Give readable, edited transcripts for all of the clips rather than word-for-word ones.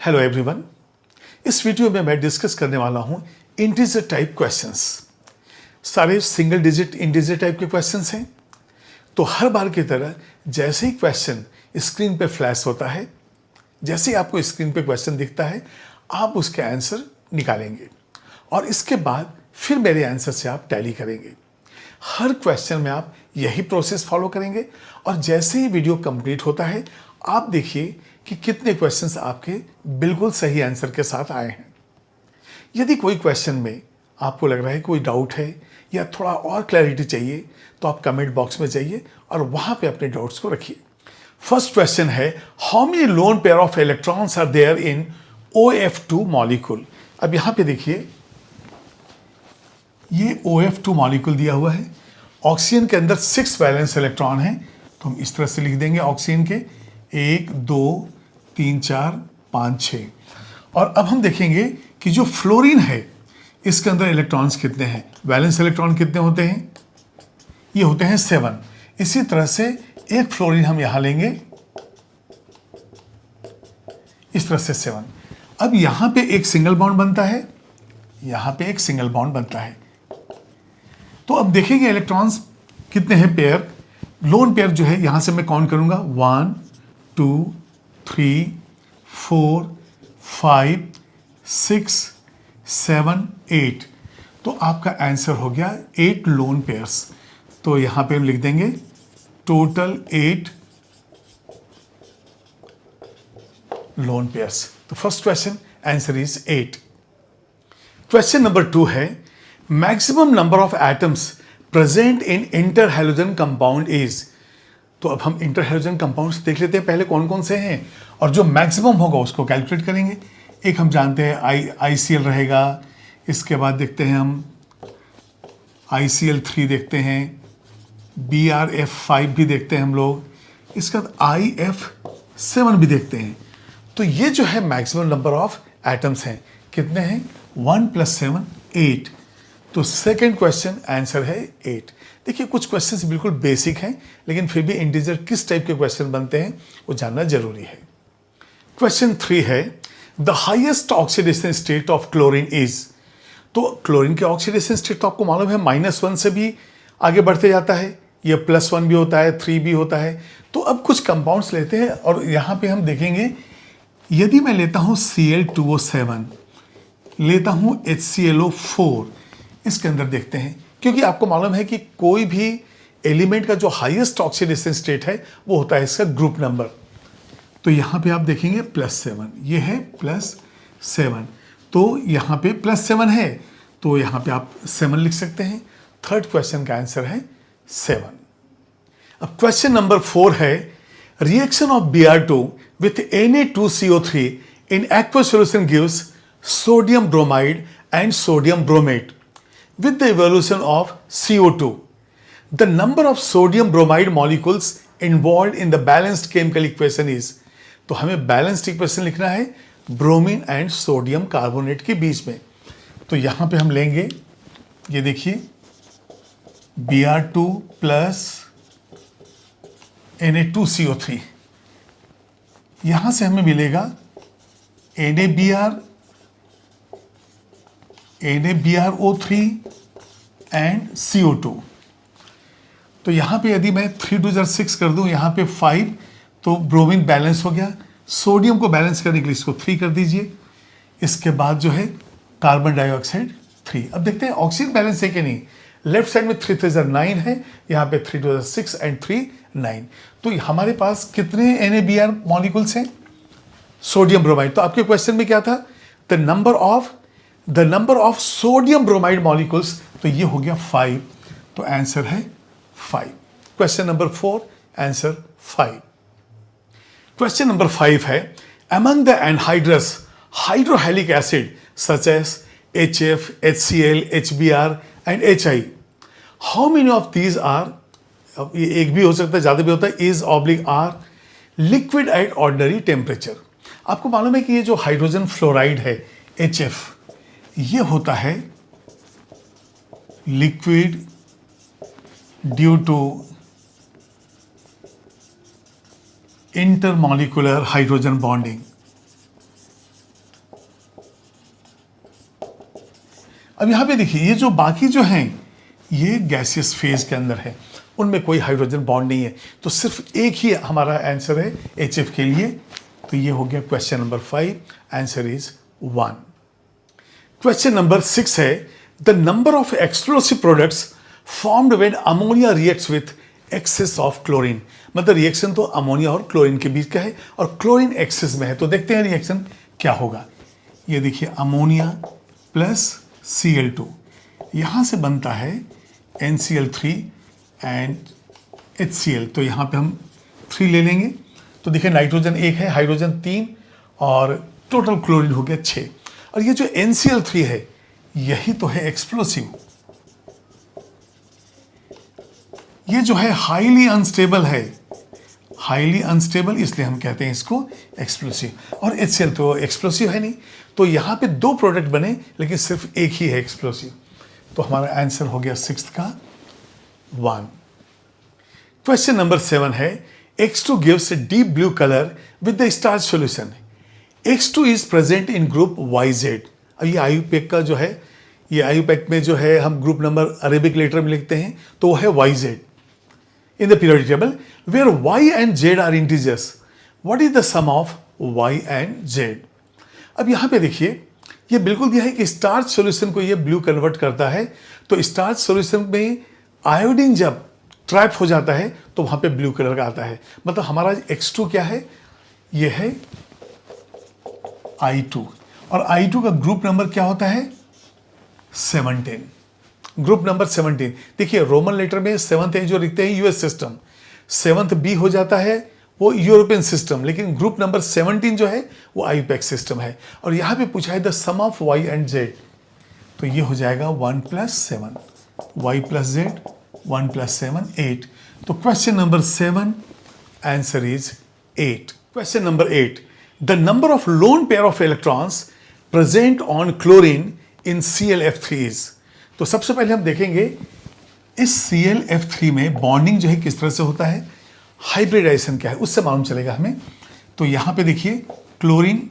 Hello everyone. इस video में मैं डिस्कस करने वाला हूं इंटीजर टाइप क्वेश्चंस। सारे सिंगल डिजिट इंटीजर टाइप के क्वेश्चंस हैं। तो हर बार की तरह जैसे ही क्वेश्चन स्क्रीन पे फ्लैश होता है, जैसे ही आपको स्क्रीन पे क्वेश्चन दिखता है, आप उसके आंसर निकालेंगे और इसके बाद फिर मेरे आंसर से आप टैली करेंगे। हर क्वेश्चन में आप यही प्रोसेस फॉलो करेंगे और जैसे ही वीडियो कंप्लीट होता है, आप देखिए कि कितने क्वेश्चंस आपके बिल्कुल सही आंसर के साथ आए हैं। यदि कोई क्वेश्चन में आपको लग रहा है कोई डाउट है या थोड़ा और क्लैरिटी चाहिए, तो आप कमेंट बॉक्स में जाइए और वहां पे अपने डाउट्स को रखिए। फर्स्ट क्वेश्चन है, how many lone pair of electrons are there in OF2 molecule. अब यहां पे देखिए, ये OF2 मॉलिक्यूल दिया हुआ है। ऑक्सीजन के अंदर 6 वैलेंस इलेक्ट्रॉन हैं, तो हम इस तरह से लिख देंगे ऑक्सीजन के 1 2 3 4 5 6। और अब हम देखेंगे कि जो फ्लोरीन है, इसके अंदर इलेक्ट्रॉन्स कितने हैं, वैलेंस इलेक्ट्रॉन कितने होते हैं, ये होते हैं 7। इसी तरह से एक फ्लोरीन हम यहां लेंगे, इस तरह से 7। अब यहां पे एक सिंगल बॉन्ड बनता है, यहां पे एक सिंगल बॉन्ड बनता है। तो अब देखेंगे इलेक्ट्रॉन्स कितने हैं पेयर। लोन पेयर जो है यहां से मैं काउंट करूंगा 1 2 3 4 5 6 7 8। तो आपका आंसर हो गया 8 लोन पेयर्स। तो यहां पे हम लिख देंगे टोटल 8 लोन पेयर्स। तो first question answer is 8। Question number 2 है, maximum number of atoms present in inter halogen compound is. तो अब हम इंटर हैलोजन कंपाउंड्स देख लेते हैं पहले कौन कौन से हैं, और जो मैक्सिमम होगा उसको कैलकुलेट करेंगे। एक हम जानते हैं ICl रहेगा, इसके बाद देखते हैं हम ICl3 देखते हैं, BrF5 भी देखते हैं हम लोग, इसके बाद IF7 भी देखते हैं। तो ये जो है मैक्सिमम नंबर ऑफ एटम्स हैं, कितने हैं, 1 + 7 8। तो सेकेंड क्वेश्चन आंसर है 8। देखिए कुछ क्वेश्चंस बिल्कुल बेसिक हैं, लेकिन फिर भी इंटीजर किस टाइप के क्वेश्चन बनते हैं वो जानना जरूरी है। क्वेश्चन 3 है, the highest oxidation state of chlorine is. तो क्लोरीन के ऑक्सीडेशन स्टेट तो आपको मालूम है -1 से भी आगे बढ़ते जाता है, ये +1 भी होता है, 3 भी होता है। तो अब कुछ कंपाउंड्स लेते हैं और यहां पे हम देखेंगे, यदि मैं लेता हूं Cl2O7, लेता हूं HClO4, इसके अंदर देखते हैं, क्योंकि आपको मालूम है कि कोई भी एलिमेंट का जो हाईएस्ट ऑक्सीडेशन स्टेट है वो होता है इसका ग्रुप नंबर। तो यहां पे आप देखेंगे +7, ये है +7। तो यहां पे +7 है, तो यहां पे आप 7 लिख सकते हैं। थर्ड क्वेश्चन का आंसर है 7। अब क्वेश्चन नंबर 4 है, reaction of Br2 with Na2CO3 in aqueous solution gives sodium bromide and sodium bromate with the evolution of CO2. The number of sodium bromide molecules involved in the balanced chemical equation is। तो हमें balanced equation लिखना है bromine and sodium carbonate के बीच में। तो यहां पे हम लेंगे, ये देखिए Br2 + Na2CO3, यहां से हमें मिलेगा NaBrO3 एंड CO2। तो यहां पे यदि मैं 3 2 6 कर दूं, यहां पे 5, तो ब्रोमीन बैलेंस हो गया। सोडियम को बैलेंस करने के लिए इसको 3 कर दीजिए। इसके बाद जो है कार्बन डाइऑक्साइड 3। अब देखते हैं ऑक्सीजन बैलेंस है कि नहीं। लेफ्ट साइड में 3 3 9 है, यहाँ पे 3 2 6 एंड 3 9। तो हमारे पास कितने NaBr मॉलिक्यूल्स हैं, सोडियम ब्रोमाइड। तो आपके क्वेश्चन में क्या था, the number of sodium bromide molecules, तो ये हो गया 5। तो आंसर है 5। Question number 4 answer 5। Question number 5 है, among the anhydrous hydrohalic acid such as HF, HCl, HBr and HI, how many of these are, अब ये एक भी हो सकता है, ज्यादा भी होता है, is/are liquid at ordinary temperature। आपको मालूम है कि ये जो हाइड्रोजन फ्लोराइड है HF, ये होता है liquid due to intermolecular hydrogen bonding. अब यहाँ पे देखिए ये जो बाकी जो हैं ये गैसियस फेज के अंदर है, उनमें कोई हाइड्रोजन बॉन्ड नहीं है, तो सिर्फ एक ही हमारा आंसर है HF के लिए। तो ये हो गया question number 5, answer is 1। Question number 6 है the number of explosive products formed when ammonia reacts with access of chlorine. मतलब रिएक्शन तो अमोनिया और क्लोरीन के बीच का है और क्लोरीन एक्सेस में है, तो देखते हैं रिएक्शन क्या होगा। ये देखिए अमोनिया प्लस Cl2, यहाँ से बनता है NCl3 एंड HCl, तो यहाँ पे हम 3 ले लेंगे। तो देखिए नाइट्रोजन 1 है, हाइड्रोजन 3 और टोटल क्लोरीन हो गया 6। और ये जो NCl3 है यही तो है एक्सप्लोसिव, ये जो है हाईली अनस्टेबल है, हाईली अनस्टेबल, इसलिए हम कहते हैं इसको एक्सप्लोसिव। और HCl तो एक्सप्लोसिव है नहीं, तो यहाँ पे 2 प्रोडक्ट बने लेकिन सिर्फ एक ही है एक्सप्लोसिव, तो हमारा आंसर हो गया 6 का 1। क्वेश्चन नंबर 7 है X2 gives a deep blue color with the starch solution. X2 is present in group YZ। अब ये IUPAC का जो है, ये IUPAC में जो है हम ग्रुप नंबर अरेबिक लेटर में लिखते हैं, तो वो है YZ in the periodic table where Y and Z are integers. What is the sum of Y and Z? अब यहाँ पे देखिए ये बिल्कुल दिया है कि स्टार्च सॉल्यूशन को ये ब्लू कन्वर्ट करता है, तो स्टार्च सॉल्यूशन में आयोडीन जब ट्रैप हो जाता है तो वहाँ पे ब्लू कलर का आता है। मतलब हमारा X2 क्या है, ये है I2, और I2 का ग्रुप नंबर क्या होता है 17, ग्रुप नंबर 17। देखिए रोमन लेटर में 7th जो लिखते हैं यूएस सिस्टम, 7th B हो जाता है वो यूरोपियन सिस्टम, लेकिन ग्रुप नंबर 17 जो है वो IUPAC सिस्टम है। और यहाँ पे पूछा है the sum of Y and Z, तो ये हो जाएगा 1 + 7, Y + Z, 1 + 7 8। तो question number 7 answer is 8। Question number 8 the number of loan pair of electrons present on chlorine in ClF3 is. तो सबसे पहले हम देखेंगे इस ClF3 में बॉन्डिंग जो है किस तरह से होता है, हाइब्रिडाइजेशन क्या है उससे मालूम चलेगा हमें। तो यहां पे देखिए क्लोरीन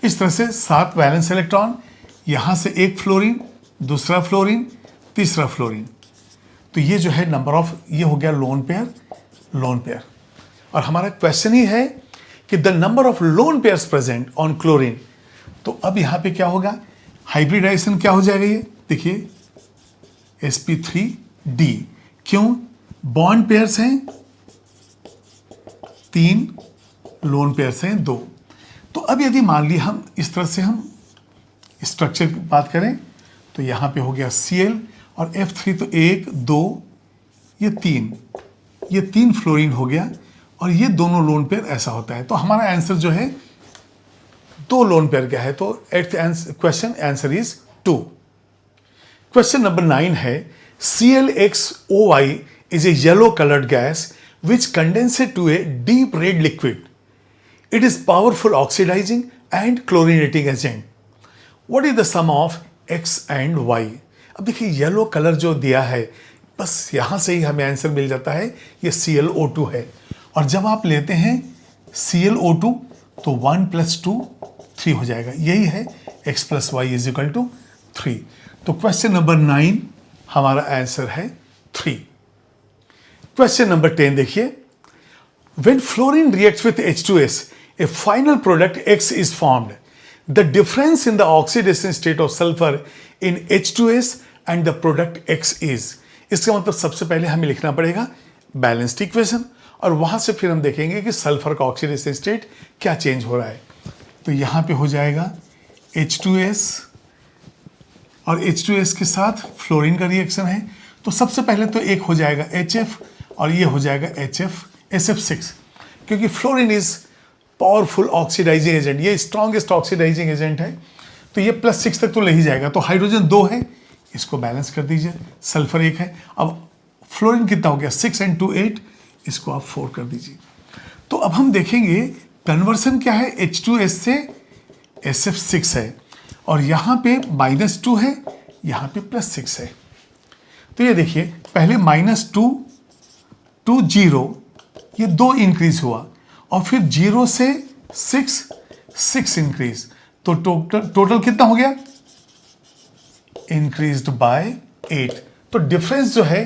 इस तरह से 7 वैलेंस इलेक्ट्रॉन, यहां से एक फ्लोरीन, दूसरा फ्लोरीन, तीसरा फ्लोरीन, तो ये जो है नंबर ऑफ, ये हो गया लोन पेयर। और हमारा क्वेश्चन ही है कि the number of lone pairs present on chlorine. तो अब यहां पे क्या होगा, हाइब्रिडाइजेशन क्या हो जाएगा, ये देखिए sp3d, क्यों, बॉन्ड पेयर्स हैं 3, लोन पेयर्स हैं 2। तो अब यदि मान ली हम इस तरह से हम स्ट्रक्चर की बात करें तो यहाँ पे हो गया Cl और F3, तो 1 2 ये 3 फ्लोरीन हो गया, और ये दोनों लोन पेयर ऐसा होता है। तो हमारा आंसर जो है 2 लोन पेयर क्या है, तो 8th question answer is 2। Question number 9 है ClXOY is a yellow colored gas which condenses to a deep red liquid. It is powerful oxidizing and chlorinating agent. What is the sum of X and Y? अब देखिए yellow colour जो दिया है, बस यहाँ से ही हमें आंसर मिल जाता है, ये ClO2 है। और जब आप लेते हैं ClO2 तो 1 + 2 3 हो जाएगा, यही है X + Y = 3। तो क्वेश्चन नंबर 9 हमारा आंसर है 3। क्वेश्चन नंबर 10 देखिए, when fluorine reacts with H2S, a final product X is formed. The difference in the oxidation state of sulfur in H2S and the product X is. इसका मतलब सबसे पहले हमें लिखना पड़ेगा बैलेंस्ड इक्वेशन, और वहां से फिर हम देखेंगे कि सल्फर का ऑक्सीडेशन स्टेट क्या चेंज हो रहा है। तो यहाँ पे हो जाएगा H2S, और H2S के साथ फ्लोरीन का रिएक्शन है, तो सबसे पहले तो एक हो जाएगा HF और ये हो जाएगा SF6, क्योंकि fluorine is powerful oxidising agent, ये स्ट्रॉन्गेस्ट ऑक्सीडाइजिंग एजेंट है, तो ये +6 तक तो ले ही जाएगा। तो हाइड्रोजन 2 है, इसको बैलेंस कर दीजिए, सल्फर 1 है, अब फ्लोरीन कितना हो गया 6 × 2 8, इसको आप 4 कर दीजिए। तो अब हम देखेंगे कन्वर्सन क्या है, H2S से SF6 है, और यहाँ पे -2 है, यहाँ पे +6 है। तो ये देखिए पहले -2 to 0, ये 2 इंक्रीज हुआ, और फिर 0 से 6 इंक्रीज, तो टोटल कितना हो गया, इंक्रीज्ड बाय 8। तो डिफरेंस जो है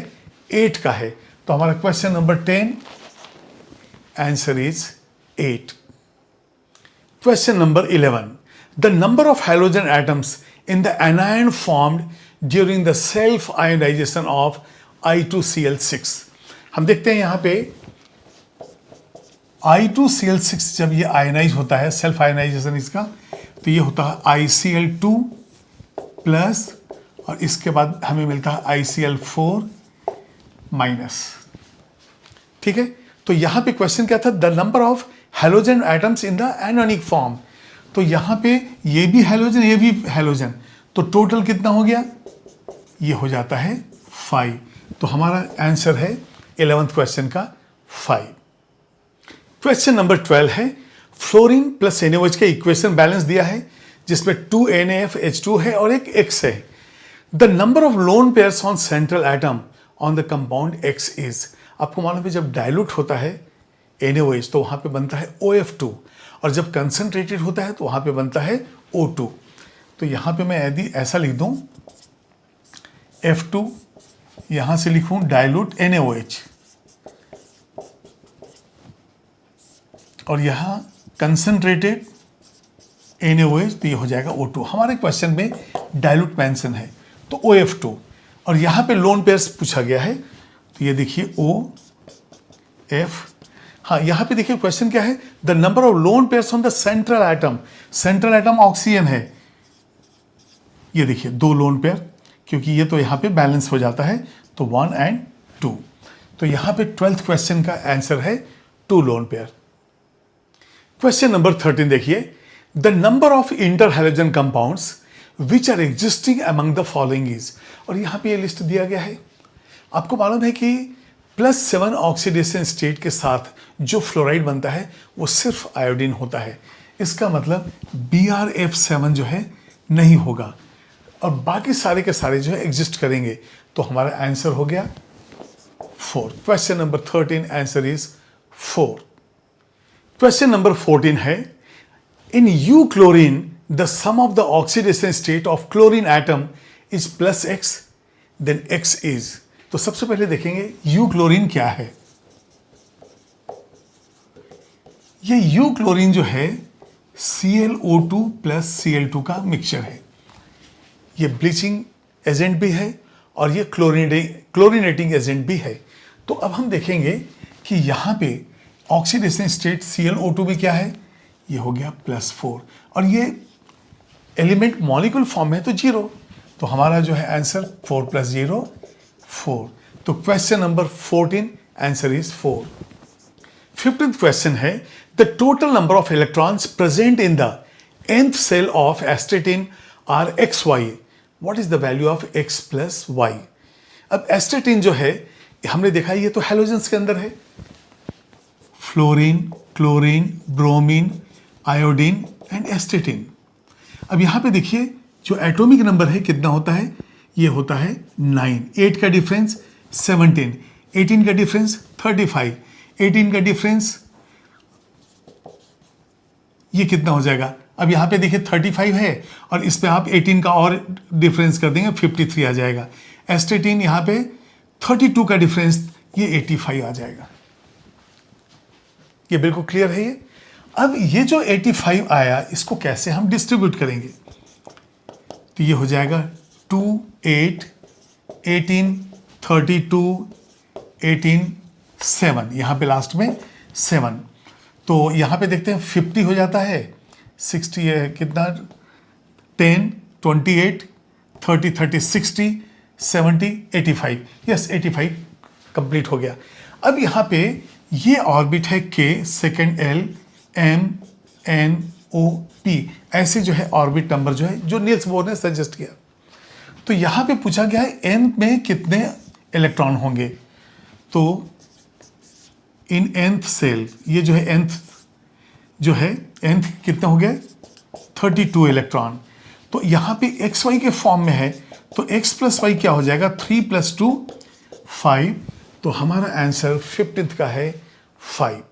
8 का है। तो हमारा question number 10 answer is 8। Question number 11. The number of halogen atoms in the anion formed during the self-ionization of I2Cl6. हम देखते हैं यहाँ पे I2Cl6 जब ये आयनाइज होता है, सेल्फ आयनाइजेशन इसका, तो ये होता है ICl2 प्लस और इसके बाद हमें मिलता है ICl4 माइनस। ठीक है, तो यहाँ पे क्वेश्चन क्या था, the number of halogen atoms in the anionic form. तो यहाँ पे ये भी हैलोजन ये भी हैलोजन, तो टोटल कितना हो गया, ये हो जाता है 5। तो हमारा आंसर है 11th क्वेश्चन का 5। क्वेश्चन नंबर 12 है, फ्लोरीन प्लस NaOH का इक्वेशन बैलेंस दिया है जिसमें 2 NaFH2 है और एक X है। The number of lone pairs on central atom on the compound X is. आपको मालूम है जब डायलूट होता है NaOH तो वहां पे बनता है OF2 और जब कंसंट्रेटेड होता है तो वहां पे बनता है O2। तो यहां पे मैं यदि ऐसा लिख दूं F2, यहां से लिखूं डायलूट NaOH और यहां कंसंट्रेटेड NaOH, तो ये हो जाएगा O2। हमारे क्वेश्चन में डायलूट मेंशन है तो OF2 और यहां पे लोन पेयर्स पूछा गया है, तो ये देखिए OF। हाँ, यहां पे देखिए क्वेश्चन क्या है, the number of lone pairs on the central atom. Central atom oxygen है, ये देखिए 2 लोन पेयर, क्योंकि ये तो यहां पे बैलेंस हो जाता है, तो 1 and 2। तो यहां पे 12th क्वेश्चन का आंसर है 2 लोन पेयर। क्वेश्चन नंबर 13 देखिए, the number of inter halogen compounds which are existing among the following is. और यहां पे ये लिस्ट दिया गया है। आपको मालूम है कि +7 ऑक्सीडेशन स्टेट के साथ जो फ्लोराइड बनता है वो सिर्फ आयोडीन होता है। इसका मतलब BrF7 जो है नहीं होगा और बाकी सारे के सारे जो है एग्जिस्ट करेंगे। तो हमारा आंसर हो गया 4। Question number 13 answer is 4। Question number 14 है, in you chlorine the sum of the oxidation state of chlorine atom is +X, then X is. तो सबसे पहले देखेंगे यू क्लोरीन क्या है। ये यू क्लोरीन जो है ClO2 प्लस Cl2 का मिक्सचर है। ये ब्लीचिंग एजेंट भी है और ये क्लोरीनेटिंग एजेंट भी है। तो अब हम देखेंगे कि यहाँ पे ऑक्सीडेशन स्टेट ClO2 भी क्या है, ये हो गया +4 और ये एलिमेंट मॉलिक्यूल फॉर्म है तो 0। तो हमारा जो है आंसर 4 + 0 4। तो question number 14 answer is 4। 15th question है, the total number of electrons present in the nth shell of astatine are XY। What is the value of X + Y। अब एस्टेटिन जो है हमने देखा ये तो हैलोजेंस के अंदर है, fluorine, chlorine, bromine, iodine and एस्टेटिन। अब यहां पे देखिए जो एटॉमिक नंबर है कितना होता है, ये होता है 9। 8 का डिफरेंस 17, 18 का डिफरेंस 35, 18 का डिफरेंस ये कितना हो जाएगा। अब यहाँ पे देखिए 35 है और इस पे आप 18 का और डिफरेंस कर देंगे 53 आ जाएगा। एस्टेटिन यहाँ पे 32 का डिफरेंस ये 85 आ जाएगा। ये बिल्कुल क्लियर है ये। अब ये जो 85 आया इसको कैसे हम डिस्ट्रीब्यूट करेंगे, तो ये हो जाएगा 2, 8, 18, 32, 18, 7, यहाँ पे लास्ट में 7। तो यहाँ पे देखते हैं 50 हो जाता है, 60 है कितना, 10, 28, 30, 30, 60, 70, 85। यस 85 कंप्लीट हो गया। अब यहाँ पे ये ऑर्बिट है K, second L, M, N, O, P, ऐसे जो है ऑर्बिट नंबर जो है जो नील्स बोर ने सजेस्ट किया। तो यहाँ पे पूछा गया है n में कितने इलेक्ट्रॉन होंगे। तो इन nth सेल, ये जो है nth जो है nth कितना हो गया 32 इलेक्ट्रॉन। तो यहाँ पे XY के फॉर्म में है तो X + Y क्या हो जाएगा, 3 + 2 5। तो हमारा आंसर 15th का है 5।